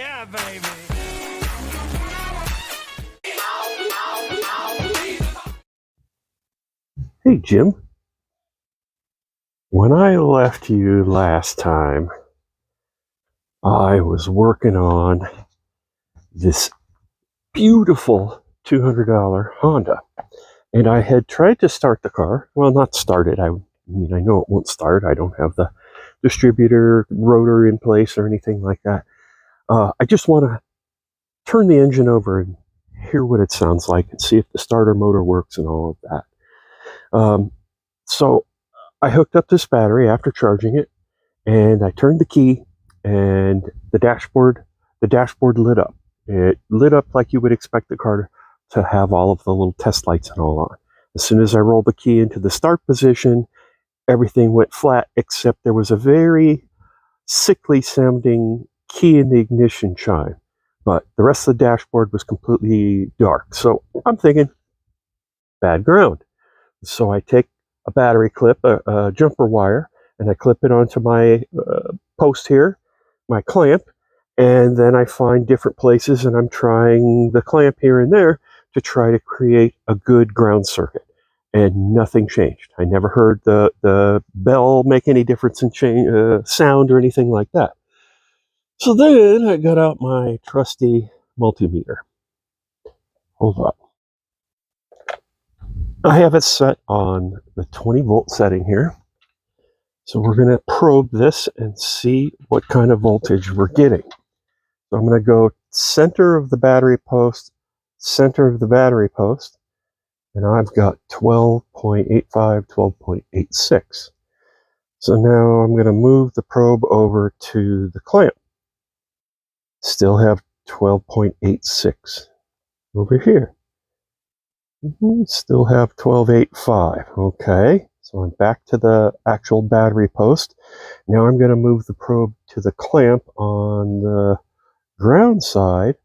yeah, baby. Hey, Jim. When I left you last time, I was working on this beautiful $200 Honda. And I had tried to start the car. Well, not start it. I mean, I know it won't start. I don't have the distributor rotor in place or anything like that. I just want to turn the engine over and hear what it sounds like and see if the starter motor works and all of that. So I hooked up this battery after charging it, and I turned the key, and the dashboard lit up. It lit up like you would expect the car to have all of the little test lights and all on. As soon as I rolled the key into the start position, everything went flat, except there was a very sickly sounding key in the ignition chime. But the rest of the dashboard was completely dark. So I'm thinking, bad ground. So I take a battery clip, a jumper wire, and I clip it onto my post here, my clamp, and then I find different places, and I'm trying the clamp here and there to try to create a good ground circuit. And nothing changed. I never heard the bell make any difference in sound or anything like that. So then I got out my trusty multimeter. Hold on. I have it set on the 20 volt setting here. So we're going to probe this and see what kind of voltage we're getting. So I'm going to go center of the battery post, and I've got 12.85, 12.86. So now I'm going to move the probe over to the clamp. Still have 12.86 over here. Still have 12.85. Okay, so I'm back to the actual battery post. Now I'm going to move the probe to the clamp on the ground side,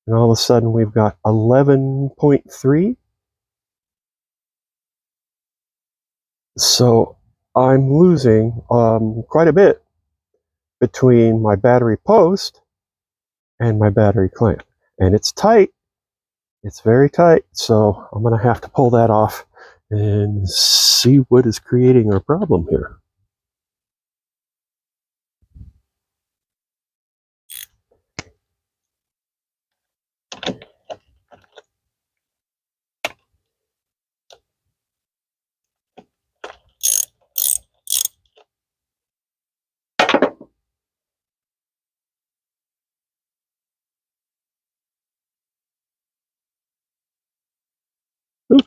and all of a sudden we've got 11.3. So I'm losing quite a bit between my battery post and my battery clamp, and it's tight. It's very tight, so I'm going to have to pull that off and see what is creating our problem here.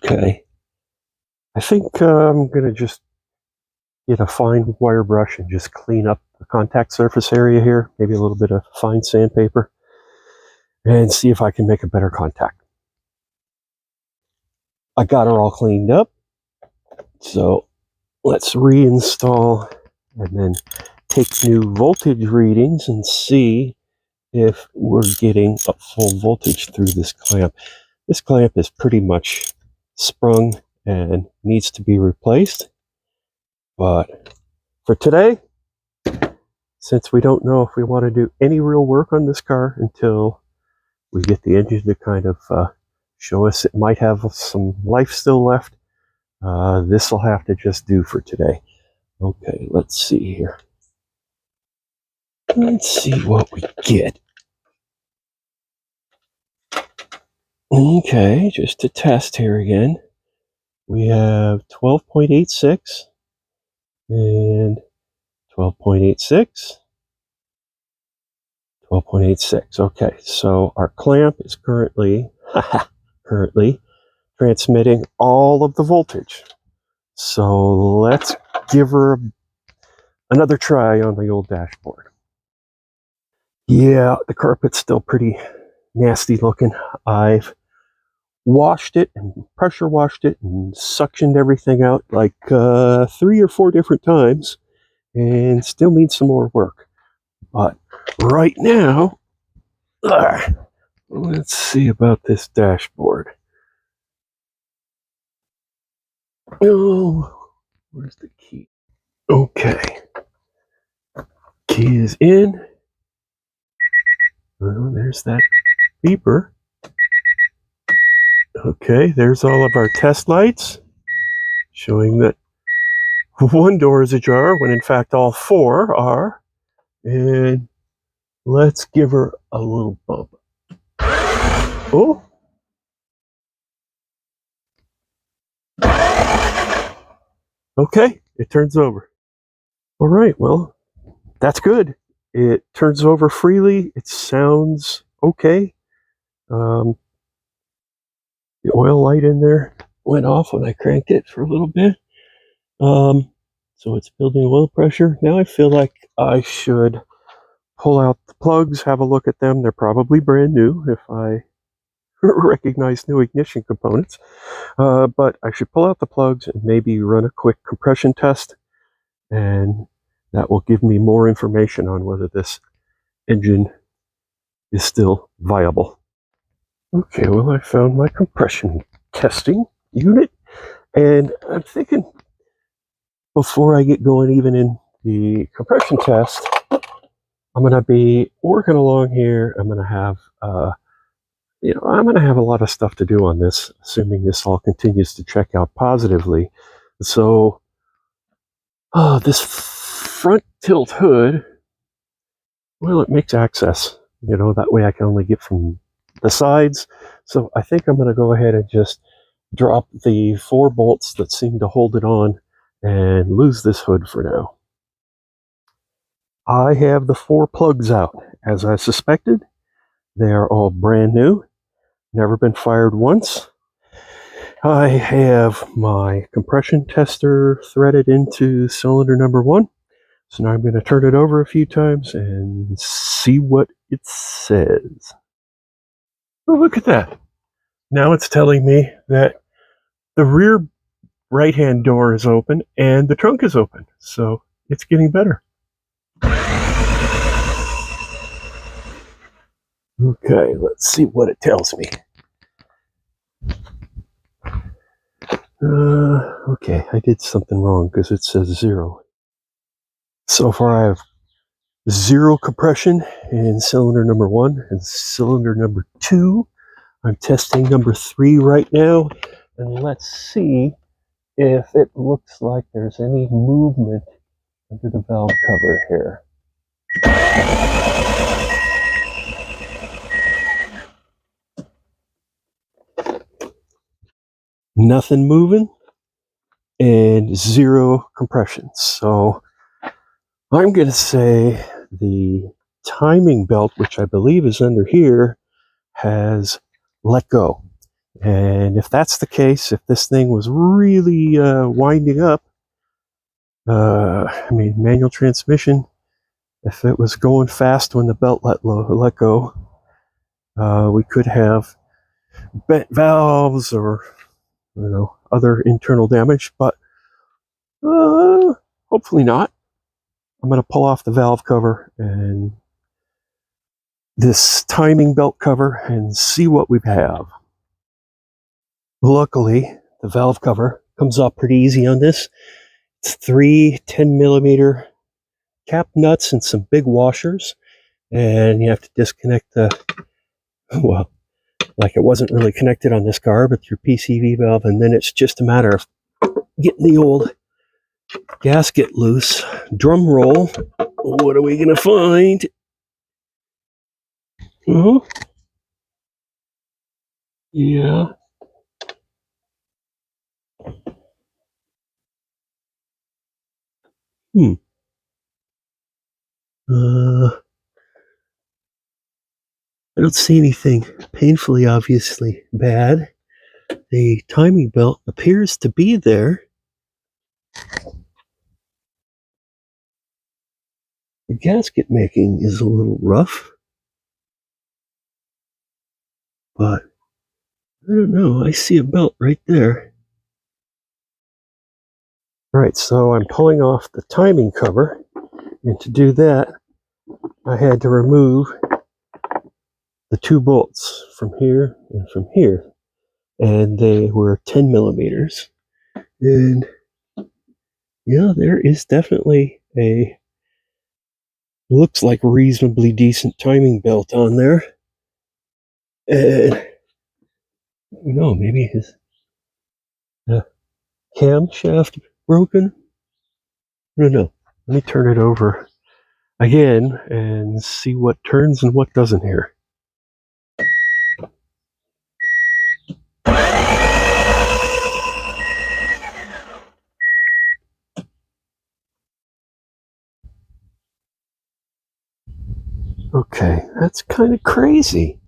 Okay, I think I'm going to just get a fine wire brush and just clean up the contact surface area here, maybe a little bit of fine sandpaper, and see if I can make a better contact. I got her all cleaned up, so let's reinstall and then take new voltage readings and see if we're getting a full voltage through this clamp. This clamp is pretty much sprung and needs to be replaced. But for today, since we don't know if we want to do any real work on this car until we get the engine to kind of show us it might have some life still left, this will have to just do for today. Okay, let's see here. Let's see what we get. Okay, just to test here again. We have 12.86 and 12.86. 12.86. Okay, so our clamp is currently transmitting all of the voltage. So let's give her another try on the old dashboard. Yeah, the carpet's still pretty nasty looking. I've washed it and pressure washed it and suctioned everything out like 3 or 4 different times, and still needs some more work. But right now, let's see about this dashboard. Oh, where's the key? Okay. Key is in. Well, there's that beeper. Okay, there's all of our test lights showing that one door is ajar when in fact all four are. And let's give her a little bump. Oh. Okay, it turns over. All right, well, that's good. It turns over freely. It sounds okay. The oil light in there went off when I cranked it for a little bit. So it's building oil pressure. Now I feel like I should pull out the plugs, have a look at them. They're probably brand new if I recognize new ignition components. But I should pull out the plugs and maybe run a quick compression test, and that will give me more information on whether this engine is still viable. Okay, well, I found my compression testing unit, and I'm thinking before I get going even in the compression test, I'm going to be working along here. I'm going to have I'm going to have a lot of stuff to do on this, assuming this all continues to check out positively. So, this front tilt hood, well, it makes access. That way I can only get from the sides. So I think I'm going to go ahead and just drop the 4 bolts that seem to hold it on and lose this hood for now. I have the 4 plugs out. As I suspected, they are all brand new, never been fired once. I have my compression tester threaded into cylinder number 1. So now I'm going to turn it over a few times and see what it says. Oh, look at that. Now it's telling me that the rear right-hand door is open and the trunk is open. So it's getting better. Okay, let's see what it tells me. Okay, I did something wrong because it says 0. So far I have 0 compression in cylinder number 1 and cylinder number 2. I'm testing number 3 right now, and let's see if it looks like there's any movement under the valve cover here. Nothing moving and 0 compression. So I'm going to say the timing belt, which I believe is under here, has let go. And if that's the case, if this thing was really winding up, manual transmission, if it was going fast when the belt let go, we could have bent valves or other internal damage, but hopefully not. I'm going to pull off the valve cover and this timing belt cover and see what we have. Luckily, the valve cover comes off pretty easy on this. It's 3 10mm cap nuts and some big washers, and you have to disconnect well, like it wasn't really connected on this car, but your PCV valve, and then it's just a matter of getting the old gasket loose. Drum roll. What are we going to find? Yeah. I don't see anything painfully obviously bad. The timing belt appears to be there. The gasket making is a little rough, but I don't know. I see a belt right there. Right, so I'm pulling off the timing cover, and to do that, I had to remove the 2 bolts from here and from here, and they were 10mm. And yeah, there is definitely a Looks like reasonably decent timing belt on there. And no, maybe his camshaft broken. I don't know. Let me turn it over again and see what turns and what doesn't here. Okay, that's kind of crazy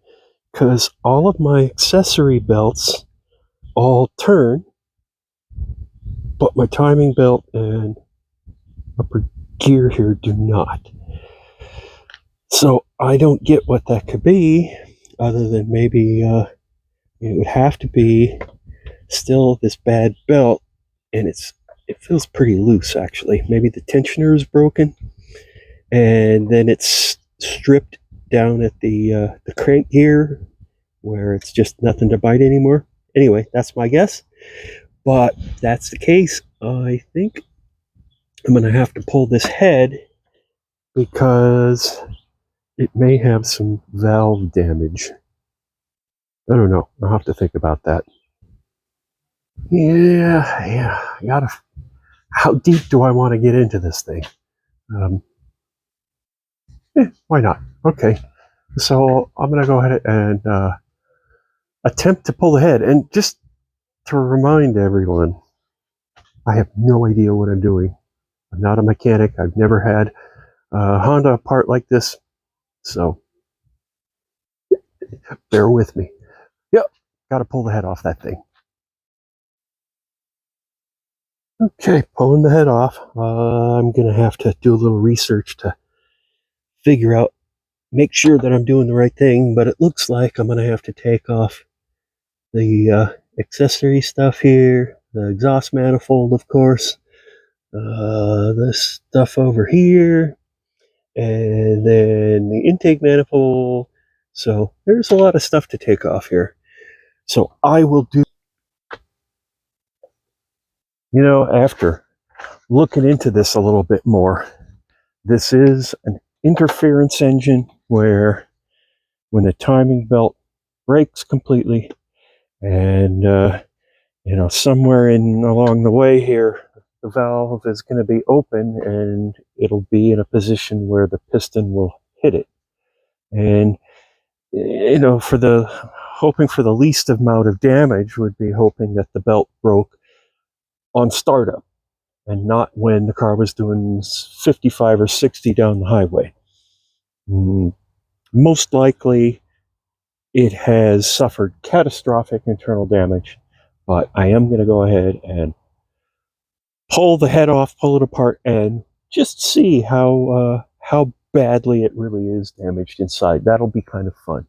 because all of my accessory belts all turn, but my timing belt and upper gear here do not. So I don't get what that could be, other than maybe it would have to be still this bad belt, and it feels pretty loose actually. Maybe the tensioner is broken, and then it's stripped down at the crank gear where it's just nothing to bite anymore. Anyway, that's my guess. But if that's the case, I think I'm going to have to pull this head because it may have some valve damage. I don't know. I'll have to think about that. Yeah. I gotta. How deep do I want to get into this thing? Um, why not? Okay. So I'm going to go ahead and attempt to pull the head. And just to remind everyone, I have no idea what I'm doing. I'm not a mechanic. I've never had a Honda part like this. So bear with me. Yep. Got to pull the head off that thing. Okay, pulling the head off. I'm going to have to do a little research to figure out, make sure that I'm doing the right thing, but it looks like I'm going to have to take off the accessory stuff here, the exhaust manifold, of course, this stuff over here, and then the intake manifold. So there's a lot of stuff to take off here. So I will do, after looking into this a little bit more, this is an interference engine where when the timing belt breaks completely and somewhere in along the way here the valve is going to be open and it'll be in a position where the piston will hit it, and for the hoping for the least amount of damage would be hoping that the belt broke on startup and not when the car was doing 55 or 60 down the highway. Most likely it has suffered catastrophic internal damage, but I am going to go ahead and pull the head off, pull it apart, and just see how badly it really is damaged inside. That'll be kind of fun,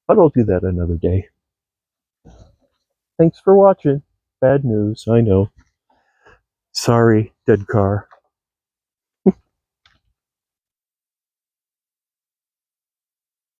but I'll do that another day. Thanks for watching. Bad news, I know. Sorry, dead car.